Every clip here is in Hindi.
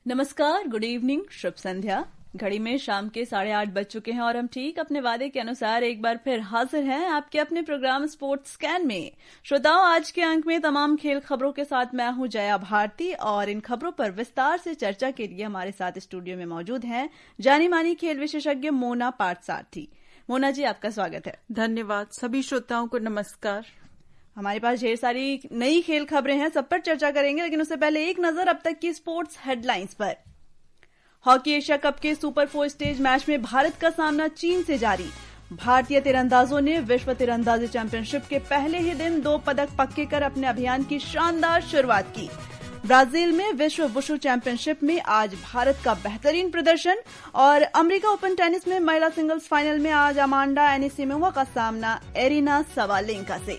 नमस्कार, गुड इवनिंग, शुभ संध्या। घड़ी में शाम के 8:30 बज चुके हैं और हम ठीक अपने वादे के अनुसार एक बार फिर हाजिर हैं आपके अपने प्रोग्राम स्पोर्ट्स स्कैन में। श्रोताओं, आज के अंक में तमाम खेल खबरों के साथ मैं हूं जया भारती और इन खबरों पर विस्तार से चर्चा के लिए हमारे साथ स्टूडियो में मौजूद हैं जानी मानी खेल विशेषज्ञ मोना पाटसारथी। मोना जी, आपका स्वागत है। धन्यवाद। सभी श्रोताओं को नमस्कार। हमारे पास ढेर सारी नई खेल खबरें हैं, सब पर चर्चा करेंगे, लेकिन उससे पहले एक नजर अब तक की स्पोर्ट्स हेडलाइंस पर। हॉकी एशिया कप के सुपर 4 स्टेज मैच में भारत का सामना चीन से जारी। भारतीय तीरंदाजों ने विश्व तीरंदाजी चैंपियनशिप के पहले ही दिन 2 पदक पक्के कर अपने अभियान की शानदार शुरुआत की। ब्राजील में विश्व वुशु चैंपियनशिप में आज भारत का बेहतरीन प्रदर्शन और अमेरिका ओपन टेनिस में महिला सिंगल्स फाइनल में आज अमांडा एनिसिमोवा का सामना एरिना सवालेंका से।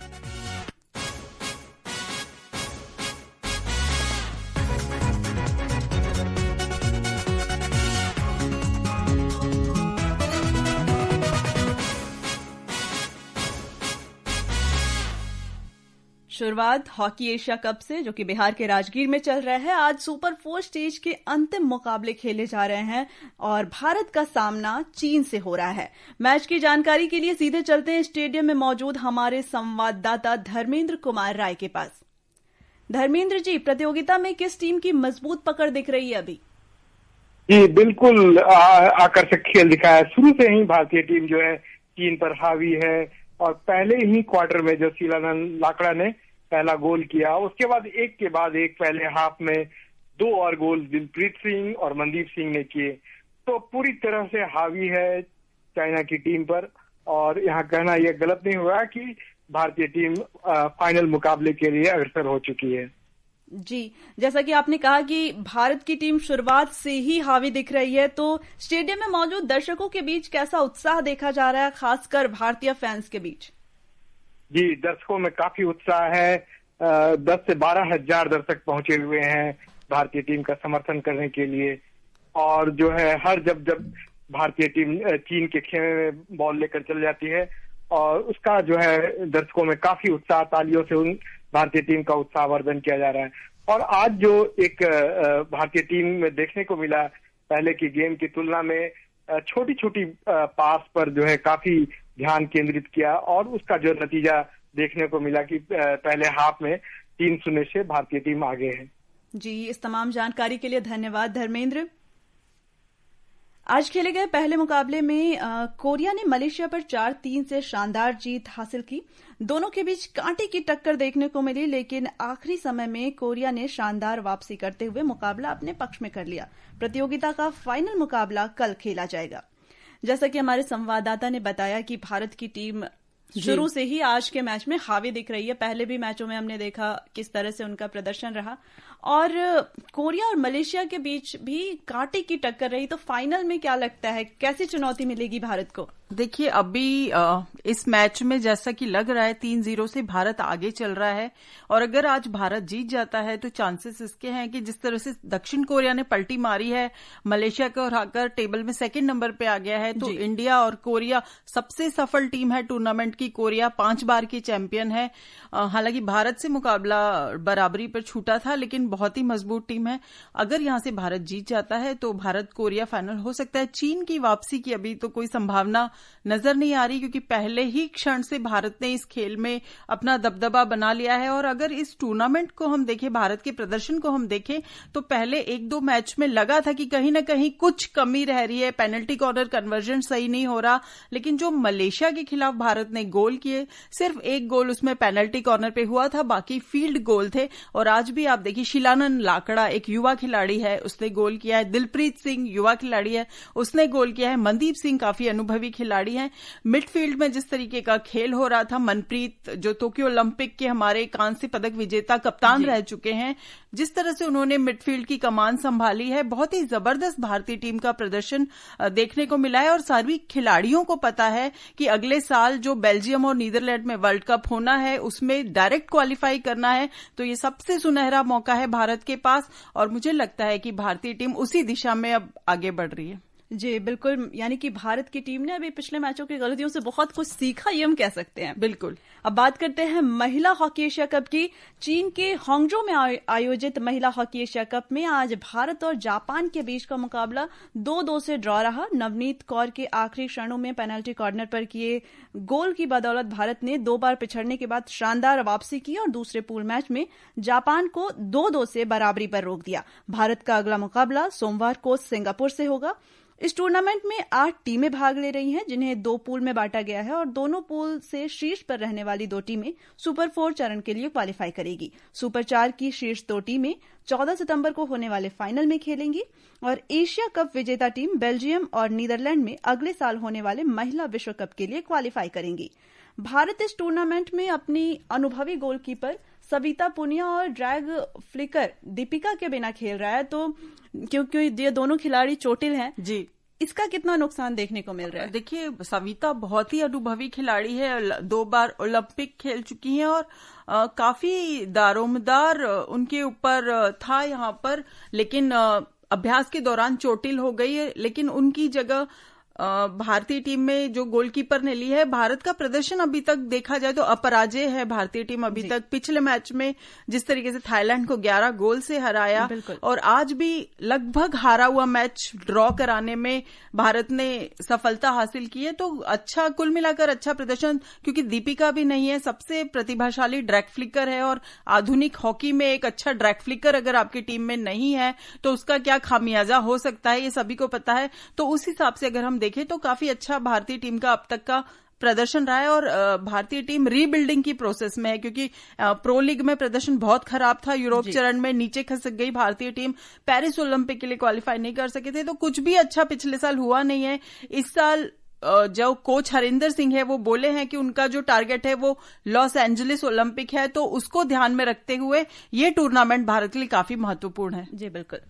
शुरुआत हॉकी एशिया कप से, जो कि बिहार के राजगीर में चल रहा है। आज सुपर 4 स्टेज के अंतिम मुकाबले खेले जा रहे हैं और भारत का सामना चीन से हो रहा है। मैच की जानकारी के लिए सीधे चलते हैं स्टेडियम में मौजूद हमारे संवाददाता धर्मेंद्र कुमार राय के पास। धर्मेंद्र जी, प्रतियोगिता में किस टीम की मजबूत पकड़ दिख रही है अभी? जी बिल्कुल, आकर्षक खेल दिखाया है। शुरू से ही भारतीय टीम जो है चीन पर हावी है और पहले ही क्वार्टर में जो शीलानंद लाकड़ा ने पहला गोल किया, उसके बाद एक के बाद एक पहले हाफ में 2 और गोल दिलप्रीत सिंह और मनदीप सिंह ने किए। तो पूरी तरह से हावी है चाइना की टीम पर और यहाँ कहना यह गलत नहीं होगा कि भारतीय टीम फाइनल मुकाबले के लिए अग्रसर हो चुकी है। जी, जैसा कि आपने कहा कि भारत की टीम शुरुआत से ही हावी दिख रही है, तो स्टेडियम में मौजूद दर्शकों के बीच कैसा उत्साह देखा जा रहा है, खासकर भारतीय फैंस के बीच? जी, दर्शकों में काफी उत्साह है। 10 से 12 हजार दर्शक पहुंचे हुए हैं भारतीय टीम का समर्थन करने के लिए। और जो है हर जब भारतीय टीम चीन के खेमे में बॉल लेकर चल जाती है और उसका जो है दर्शकों में काफी उत्साह, तालियों से उन भारतीय टीम का उत्साहवर्धन किया जा रहा है। और आज जो एक भारतीय टीम में देखने को मिला, पहले की गेम की तुलना में छोटी छोटी पास पर जो है काफी ध्यान केंद्रित किया और उसका जो नतीजा देखने को मिला कि पहले हाफ में 3-0 से भारतीय टीम आगे है। जी, इस तमाम जानकारी के लिए धन्यवाद धर्मेंद्र। आज खेले गए पहले मुकाबले में कोरिया ने मलेशिया पर 4-3 से शानदार जीत हासिल की। दोनों के बीच कांटे की टक्कर देखने को मिली, लेकिन आखिरी समय में कोरिया ने शानदार वापसी करते हुए मुकाबला अपने पक्ष में कर लिया। प्रतियोगिता का फाइनल मुकाबला कल खेला जाएगा। जैसा कि हमारे संवाददाता ने बताया कि भारत की टीम शुरू से ही आज के मैच में हावी दिख रही है। पहले भी मैचों में हमने देखा किस तरह से उनका प्रदर्शन रहा और कोरिया और मलेशिया के बीच भी कांटे की टक्कर रही। तो फाइनल में क्या लगता है, कैसी चुनौती मिलेगी भारत को? देखिए, अभी इस मैच में जैसा कि लग रहा है 3-0 से भारत आगे चल रहा है और अगर आज भारत जीत जाता है तो चांसेस इसके हैं कि जिस तरह से दक्षिण कोरिया ने पलटी मारी है, मलेशिया को हराकर टेबल में 2nd नंबर पे आ गया है, तो इंडिया और कोरिया सबसे सफल टीम है टूर्नामेंट की। कोरिया 5 बार की चैंपियन है। हालांकि भारत से मुकाबला बराबरी पर छूटा था, लेकिन बहुत ही मजबूत टीम है। अगर यहां से भारत जीत जाता है तो भारत कोरिया फाइनल हो सकता है। चीन की वापसी की अभी तो कोई संभावना नजर नहीं आ रही, क्योंकि पहले ही क्षण से भारत ने इस खेल में अपना दबदबा बना लिया है। और अगर इस टूर्नामेंट को हम देखें, भारत के प्रदर्शन को हम देखें, तो पहले 1-2 मैच में लगा था कि कहीं ना कहीं कुछ कमी रह रही है, पेनल्टी कॉर्नर कन्वर्जन सही नहीं हो रहा। लेकिन जो मलेशिया के खिलाफ भारत ने गोल किए, सिर्फ 1 गोल उसमें पेनल्टी कॉर्नर पे हुआ था, बाकी फील्ड गोल थे। और आज भी आप देखिए, शीलानंद लाकड़ा एक युवा खिलाड़ी है, उसने गोल किया है। दिलप्रीत सिंह युवा खिलाड़ी है, उसने गोल किया है। मनदीप सिंह काफी अनुभवी खिलाड़ी हैं। मिडफील्ड में जिस तरीके का खेल हो रहा था, मनप्रीत जो टोक्यो ओलंपिक के हमारे कांस्य पदक विजेता कप्तान रह चुके हैं, जिस तरह से उन्होंने मिडफील्ड की कमान संभाली है, बहुत ही जबरदस्त भारतीय टीम का प्रदर्शन देखने को मिला है। और सभी खिलाड़ियों को पता है कि अगले साल जो बेल्जियम और नीदरलैंड में वर्ल्ड कप होना है, उसमें डायरेक्ट क्वालिफाई करना है। तो ये सबसे सुनहरा मौका है भारत के पास और मुझे लगता है कि भारतीय टीम उसी दिशा में अब आगे बढ़ रही है। जी बिल्कुल, यानी कि भारत की टीम ने अभी पिछले मैचों की गलतियों से बहुत कुछ सीखा, ये हम कह सकते हैं। बिल्कुल। अब बात करते हैं महिला हॉकी एशिया कप की। चीन के हांगझो में आयोजित महिला हॉकी एशिया कप में आज भारत और जापान के बीच का मुकाबला 2-2 से ड्रॉ रहा। नवनीत कौर के आखिरी क्षणों में पेनल्टी कॉर्नर पर किए गोल की बदौलत भारत ने 2 बार पिछड़ने के बाद शानदार वापसी की और दूसरे पूल मैच में जापान को 2-2 से बराबरी पर रोक दिया। भारत का अगला मुकाबला सोमवार को सिंगापुर से होगा। इस टूर्नामेंट में 8 टीमें भाग ले रही हैं, जिन्हें 2 पूल में बांटा गया है और दोनों पूल से शीर्ष पर रहने वाली 2 टीमें सुपर 4 चरण के लिए क्वालिफाई करेगी। सुपर 4 की शीर्ष 2 टीमें 14 सितंबर को होने वाले फाइनल में खेलेंगी और एशिया कप विजेता टीम बेल्जियम और नीदरलैंड में अगले साल होने वाले महिला विश्व कप के लिए क्वालिफाई करेंगी। भारत इस टूर्नामेंट में अपनी अनुभवी गोलकीपर सविता पुनिया और ड्रैग फ्लिकर दीपिका के बिना खेल रहा है, तो क्योंकि ये दोनों खिलाड़ी चोटिल हैं जी, इसका कितना नुकसान देखने को मिल रहा है? देखिए, सविता बहुत ही अनुभवी खिलाड़ी है, 2 बार ओलंपिक खेल चुकी हैं और काफी दारोमदार उनके ऊपर था यहाँ पर, लेकिन अभ्यास के दौरान चोटिल हो गई है। लेकिन उनकी जगह भारतीय टीम में जो गोलकीपर ने ली है, भारत का प्रदर्शन अभी तक देखा जाए तो अपराजय है। भारतीय टीम अभी तक पिछले मैच में जिस तरीके से थाईलैंड को 11 गोल से हराया और आज भी लगभग हारा हुआ मैच ड्रॉ कराने में भारत ने सफलता हासिल की है। तो अच्छा, कुल मिलाकर अच्छा प्रदर्शन, क्योंकि दीपिका भी नहीं है, सबसे प्रतिभाशाली ड्रैग फ्लिकर है और आधुनिक हॉकी में एक अच्छा ड्रैग फ्लिकर अगर आपकी टीम में नहीं है तो उसका क्या खामियाजा हो सकता है, ये सभी को पता है। तो उस हिसाब से अगर हम देखें तो काफी अच्छा भारतीय टीम का अब तक का प्रदर्शन रहा है और भारतीय टीम रीबिल्डिंग की प्रोसेस में है, क्योंकि प्रो लीग में प्रदर्शन बहुत खराब था, यूरोप चरण में नीचे खसक गई भारतीय टीम, पेरिस ओलंपिक के लिए क्वालिफाई नहीं कर सके थे, तो कुछ भी अच्छा पिछले साल हुआ नहीं है। इस साल जो कोच हरिंदर सिंह है वो बोले हैं कि उनका जो टारगेट है वो लॉस एंजलिस ओलंपिक है, तो उसको ध्यान में रखते हुए ये टूर्नामेंट भारत के लिए काफी महत्वपूर्ण है। जी बिल्कुल।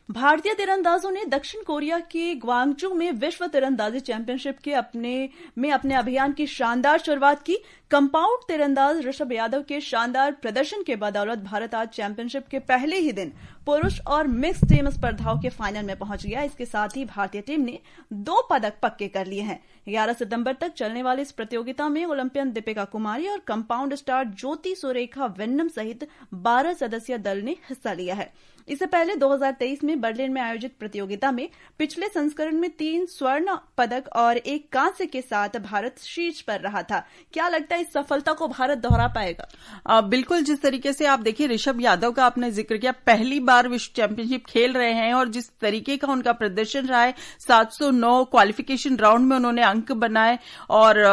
भारतीय तीरंदाजों ने दक्षिण कोरिया के ग्वांगजू में विश्व तीरंदाजी चैंपियनशिप के अपने अभियान की शानदार शुरुआत की। कंपाउंड तीरंदाज ऋषभ यादव के शानदार प्रदर्शन के बदौलत भारत आज चैंपियनशिप के पहले ही दिन पुरुष और मिक्स्ड टीम स्पर्धाओं के फाइनल में पहुंच गया। इसके साथ ही भारतीय टीम ने 2 पदक पक्के कर लिए हैं। 11 सितंबर तक चलने वाली इस प्रतियोगिता में ओलंपियन दीपिका कुमारी और कंपाउंड स्टार ज्योति सुरेखा वेन्नम सहित 12 सदस्यीय दल ने हिस्सा लिया है। इससे पहले 2023 में बर्लिन में आयोजित प्रतियोगिता में पिछले संस्करण में 3 स्वर्ण पदक और 1 कांस्य के साथ भारत शीर्ष पर रहा था। क्या लगता है इस सफलता को भारत दोहरा पाएगा? बिल्कुल, जिस तरीके से आप देखिए ऋषभ यादव का आपने जिक्र किया, पहली बार विश्व चैंपियनशिप खेल रहे हैं और जिस तरीके का उनका प्रदर्शन रहा है, 709 क्वालिफिकेशन राउंड में उन्होंने अंक बनाए और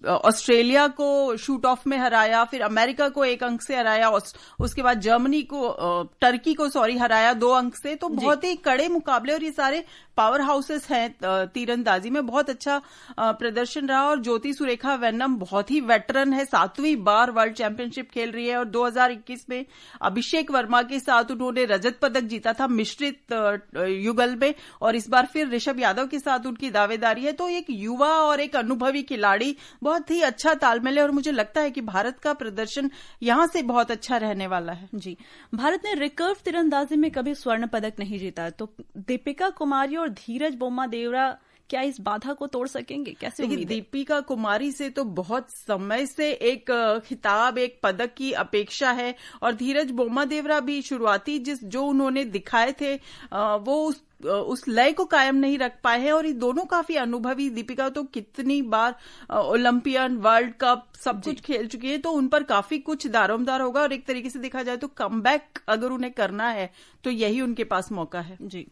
ऑस्ट्रेलिया को शूट ऑफ में हराया, फिर अमेरिका को 1 अंक से हराया, उसके बाद जर्मनी को टर्की को हराया 2 अंक से। तो बहुत ही कड़े मुकाबले और ये सारे पावर हाउसेस हैं तीरंदाजी में, बहुत अच्छा प्रदर्शन रहा। और ज्योति सुरेखा वेन्नम बहुत ही वेटरन है, 7वीं बार वर्ल्ड चैंपियनशिप खेल रही है और 2021 में अभिषेक वर्मा के साथ उन्होंने रजत पदक जीता था मिश्रित युगल में और इस बार फिर ऋषभ यादव के साथ उनकी दावेदारी है। तो एक युवा और एक अनुभवी खिलाड़ी, बहुत ही अच्छा तालमेल है और मुझे लगता है कि भारत का प्रदर्शन यहां से बहुत अच्छा रहने वाला है। जी, भारत ने रिकर्व तीरंदाजी में कभी स्वर्ण पदक नहीं जीता, तो दीपिका कुमारी और धीरज बोम्मा देवरा क्या इस बाधा को तोड़ सकेंगे? कैसे? दीपिका कुमारी से तो बहुत समय से एक खिताब, एक पदक की अपेक्षा है और धीरज बोम्मा देवरा भी शुरुआती जो उन्होंने दिखाए थे वो उस लय को कायम नहीं रख पाए हैं और ये दोनों काफी अनुभवी, दीपिका तो कितनी बार ओलंपियन, वर्ल्ड कप सब कुछ खेल चुकी है, तो उन पर काफी कुछ दारोमदार होगा और एक तरीके से देखा जाए तो कमबैक अगर उन्हें करना है तो यही उनके पास मौका है। जी।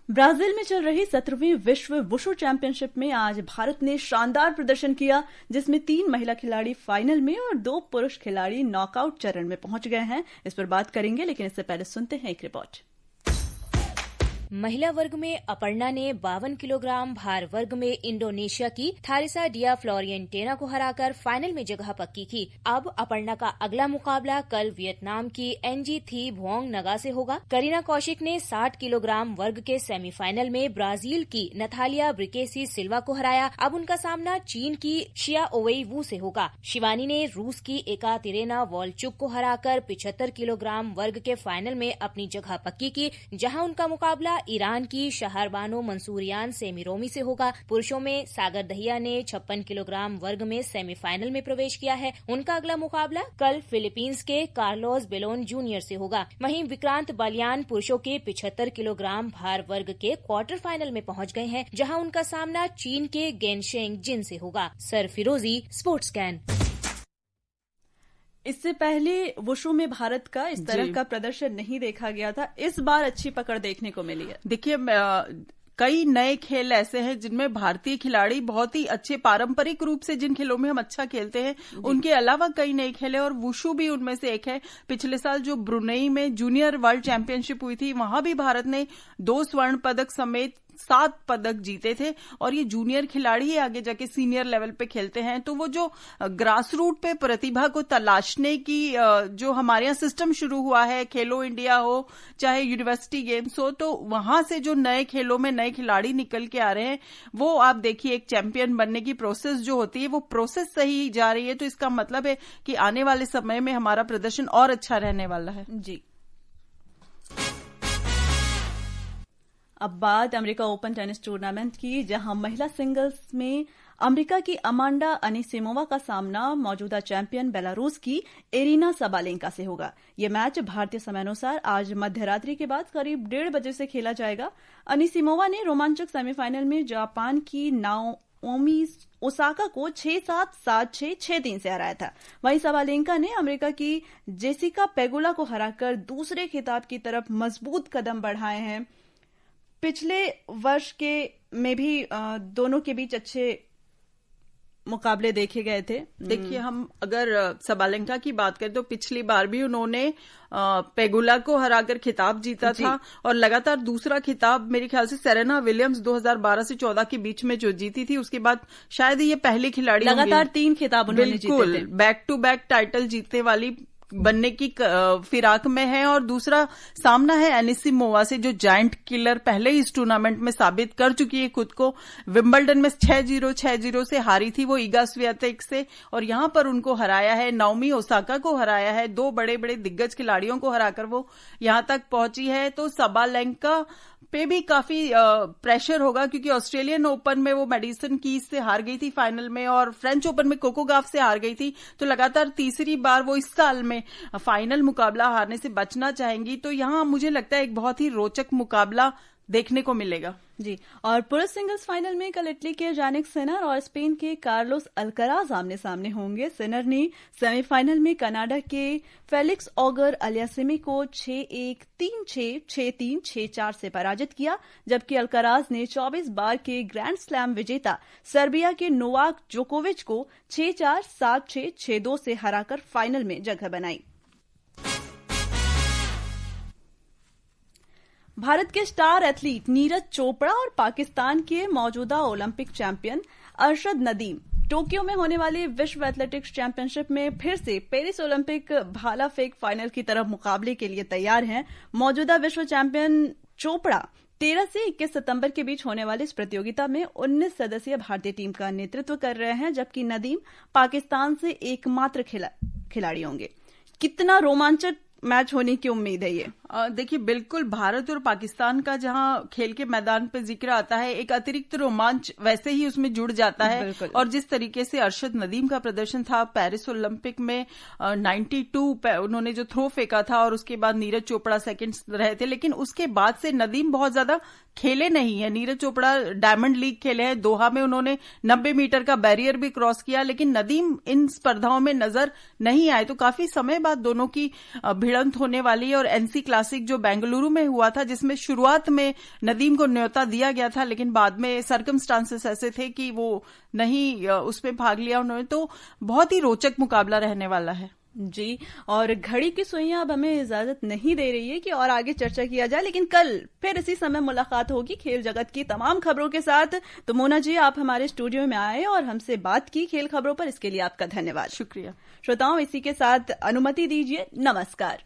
ब्राजील में चल रही 17वीं विश्व वुशु चैंपियनशिप में आज भारत ने शानदार प्रदर्शन किया, जिसमें 3 महिला खिलाड़ी फाइनल में और 2 पुरुष खिलाड़ी नॉकआउट चरण में पहुंच गए हैं। इस पर बात करेंगे, लेकिन इससे पहले सुनते हैं एक रिपोर्ट। महिला वर्ग में अपर्णा ने 52 किलोग्राम भार वर्ग में इंडोनेशिया की थारिसा डिया फ्लोरिएंटेना को हराकर फाइनल में जगह पक्की की। अब अपर्णा का अगला मुकाबला कल वियतनाम की एनजी थी भुआंग नगा से होगा। करीना कौशिक ने 60 किलोग्राम वर्ग के सेमीफाइनल में ब्राजील की नथालिया ब्रिकेसी सिल्वा को हराया। अब उनका सामना चीन की शिया ओवेई वू से होगा। शिवानी ने रूस की एकातेरिना वॉल्चुक को हराकर 75 किलोग्राम वर्ग के फाइनल में अपनी जगह पक्की की, जहां उनका मुकाबला ईरान की शहरबानो मंसूरियान सेमिरोमी से होगा। पुरुषों में सागर दहिया ने 56 किलोग्राम वर्ग में सेमीफाइनल में प्रवेश किया है। उनका अगला मुकाबला कल फिलीपींस के कार्लोस बेलोन जूनियर से होगा। वहीं विक्रांत बालियान पुरुषों के 75 किलोग्राम भार वर्ग के क्वार्टर फाइनल में पहुंच गए हैं, जहां उनका सामना चीन के गेनशेंग जिन से होगा। सरफिरोजी, स्पोर्ट्स कैन। इससे पहले वुशु में भारत का इस तरह का प्रदर्शन नहीं देखा गया था। इस बार अच्छी पकड़ देखने को मिली है। देखिए, कई नए खेल ऐसे हैं जिनमें भारतीय खिलाड़ी बहुत ही अच्छे, पारंपरिक रूप से जिन खेलों में हम अच्छा खेलते हैं उनके अलावा कई नए खेल हैं और वुशु भी उनमें से एक है। पिछले साल जो ब्रुनेई में जूनियर वर्ल्ड चैंपियनशिप हुई थी, वहां भी भारत ने 2 स्वर्ण पदक समेत 7 पदक जीते थे और ये जूनियर खिलाड़ी आगे जाके सीनियर लेवल पे खेलते हैं। तो वो जो ग्रास रूट पे प्रतिभा को तलाशने की जो हमारे यहाँ सिस्टम शुरू हुआ है, खेलो इंडिया हो चाहे यूनिवर्सिटी गेम्स हो, तो वहां से जो नए खेलों में नए खिलाड़ी निकल के आ रहे हैं, वो आप देखिए एक चैंपियन बनने की प्रोसेस जो होती है वो प्रोसेस सही जा रही है। तो इसका मतलब है कि आने वाले समय में हमारा प्रदर्शन और अच्छा रहने वाला है। जी। अब बात अमेरिका ओपन टेनिस टूर्नामेंट की, जहां महिला सिंगल्स में अमेरिका की अमांडा अनिसिमोवा का सामना मौजूदा चैंपियन बेलारूस की एरिना सबालेंका से होगा। यह मैच भारतीय समयानुसार आज मध्यरात्रि के बाद करीब 1:30 बजे से खेला जाएगा। अनिसिमोवा ने रोमांचक सेमीफाइनल में जापान की नाओमी ओसाका को 6-7, 7-6, 6-3 से हराया था। वहीं सबालेंका ने अमेरिका की जेसिका पेगुला को हराकर दूसरे खिताब की तरफ मजबूत कदम बढ़ाए हैं। पिछले वर्ष के में भी दोनों के बीच अच्छे मुकाबले देखे गए थे। देखिए, हम अगर सबालेंका की बात करें तो पिछली बार भी उन्होंने पेगुला को हराकर खिताब जीता था और लगातार दूसरा खिताब मेरे ख्याल से सेरेना विलियम्स 2012 से 14 के बीच में जो जीती थी, उसके बाद शायद ये पहली खिलाड़ी लगातार 3 खिताब उन्होंने जीते थे। बैक टू बैक टाइटल जीतने वाली बनने की फिराक में है। और दूसरा सामना है एनिसिमोवा से, जो जायंट किलर पहले ही इस टूर्नामेंट में साबित कर चुकी है खुद को। विंबलडन में 6-0, 6-0 से हारी थी वो ईगा स्वियातेक से, और यहां पर उनको हराया है। नाओमी ओसाका को हराया है। 2 बड़े बड़े दिग्गज खिलाड़ियों को हराकर वो यहां तक पहुंची है। तो सबालेंका पे भी काफी प्रेशर होगा, क्योंकि ऑस्ट्रेलियन ओपन में वो मेडिसन कीज से हार गई थी फाइनल में, और फ्रेंच ओपन में कोको गाफ से हार गई थी। तो लगातार तीसरी बार वो इस साल में फाइनल मुकाबला हारने से बचना चाहेंगी। तो यहाँ मुझे लगता है एक बहुत ही रोचक मुकाबला देखने को मिलेगा। जी। और पुरुष सिंगल्स फाइनल में कल इटली के जानिक सिनर और स्पेन के कार्लोस अल्कराज आमने सामने होंगे। सिनर ने सेमीफाइनल में कनाडा के फेलिक्स ऑगर अलियासिमी को 6-1, 3-6, 6-3, 6-4 से पराजित किया, जबकि अल्कराज ने 24 बार के ग्रैंड स्लैम विजेता सर्बिया के नोवाक जोकोविच को 6-4, 7-6, 6-2 से हराकर फाइनल में जगह बनाई। भारत के स्टार एथलीट नीरज चोपड़ा और पाकिस्तान के मौजूदा Olympic champion Arshad Nadeem Tokyo में होने वाली विश्व एथलेटिक्स चैंपियनशिप में फिर से पेरिस ओलंपिक भाला फेंक फाइनल की तरफ मुकाबले के लिए तैयार हैं। मौजूदा विश्व चैंपियन चोपड़ा 13 से 21 सितंबर के बीच होने वाली इस प्रतियोगिता में 19 सदस्यीय भारतीय टीम का नेतृत्व कर रहे हैं, जबकि नदीम पाकिस्तान से एकमात्र खिलाड़ी होंगे। कितना रोमांचक मैच होने की उम्मीद है ये? देखिए, बिल्कुल भारत और पाकिस्तान का जहां खेल के मैदान पे जिक्र आता है, एक अतिरिक्त रोमांच वैसे ही उसमें जुड़ जाता है। और जिस तरीके से अरशद नदीम का प्रदर्शन था पेरिस ओलंपिक में 92 उन्होंने जो थ्रो फेंका था, और उसके बाद नीरज चोपड़ा सेकंड रहे थे, लेकिन उसके बाद से नदीम बहुत ज्यादा खेले नहीं है। नीरज चोपड़ा डायमंड लीग खेले हैं, दोहा में उन्होंने 90 मीटर का बैरियर भी क्रॉस किया, लेकिन नदीम इन स्पर्धाओं में नजर नहीं आए। तो काफी समय बाद दोनों की भिड़ंत होने वाली है। और एनसी क्लासिक जो बेंगलुरु में हुआ था, जिसमें शुरुआत में नदीम को न्योता दिया गया था, लेकिन बाद में सर्कमस्टांसेस ऐसे थे कि वो नहीं उसमें भाग लिया उन्होंने। तो बहुत ही रोचक मुकाबला रहने वाला है। जी, और घड़ी की सुइयां अब हमें इजाजत नहीं दे रही है कि और आगे चर्चा किया जाए, लेकिन कल फिर इसी समय मुलाकात होगी खेल जगत की तमाम खबरों के साथ। तो मोना जी, आप हमारे स्टूडियो में आए और हमसे बात की खेल खबरों पर, इसके लिए आपका धन्यवाद। शुक्रिया। श्रोताओं, इसी के साथ अनुमति दीजिए, नमस्कार।